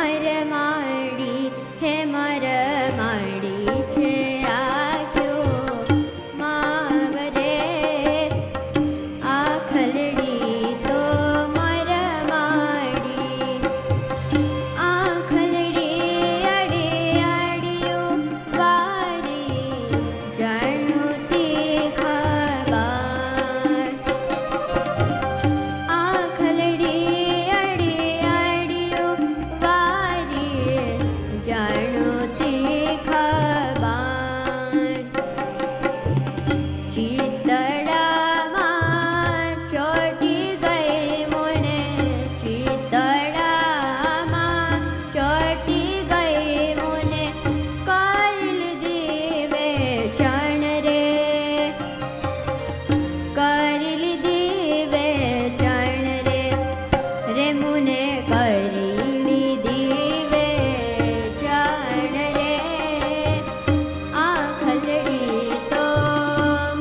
મરમાડી હે મરમાડી છે આખ્યો માવરે આ ખલડી તો મરમાડી આ ખલડી અડે અડિયો વારી જાણું તે ખબર આ ખલડી અડે અડિયો વારી જાણું તે ખબર ચિતડામાં ચોટી ગઈ મને ચિતડામાં ચોટી ગઈ મને કાલ દીવે ચણ રે કરી લીધી વે ચણ રે મુને કરી લીધી વે ચણ રે આ ખલડી તો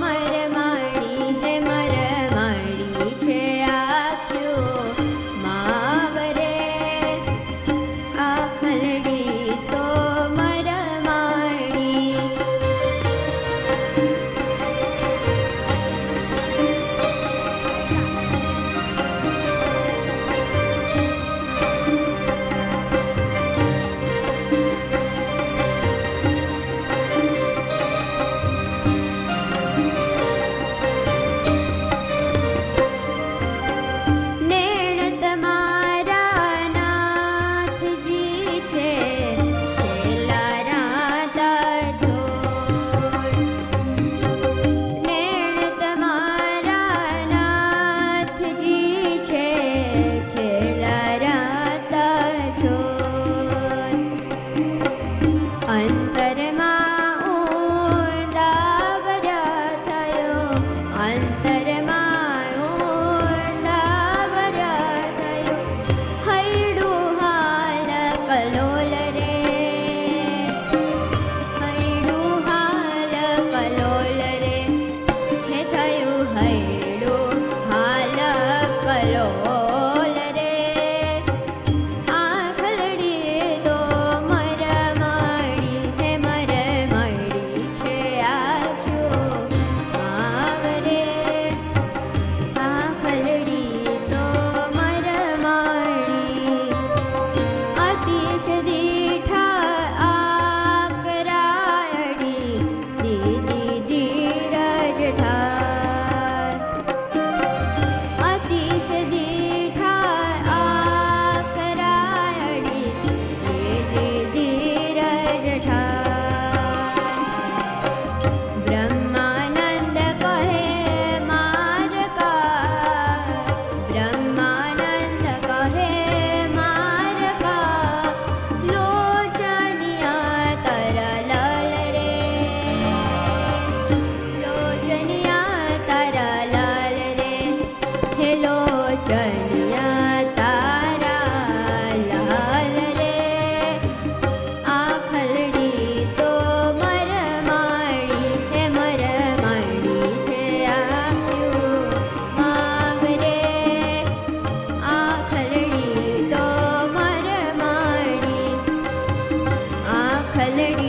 મરમાડી હે મરમાડી છે આખ્યો માવરે આ ખલડી તો મરમાડી નેણ તમારા નાથજી છે છેલ્લા રાતા જોડ નેણ તમારા નાથજી છે છેલ્લા રાતા જોડ અંતરમાં ઊંડાવર્યા થયો અંતરમાં ઊંડાવર્યા થયો હૈડું હાલ કલોલ રે હૈડું હાલ કલોલ રે હે થયું હૈડું હાલ કલોલ રે આ ખલડી તો મરમાડી હે મરમાડી છે આખ્યો માવરે આ ખલડી તો મરમાડી અતિશ દીઠા આકરાયડી દીદી ધીરજ ઠાર અતિશ દીઠા આકરાયડી દીદી ધીરજ ઠાર બ્રહ્માનંદ કહે મારકા બ્રહ્માનંદ કહે મારકા લોચનિયા તરલલ રે લોચનિયા તરલલ રે હે લોચનિયા તારા લાલ રે આ ખલડી તો મરમાડી હે મરમાડી છે આખ્યો માવરે આ ખલડી તો મરમાડી આ ખલડી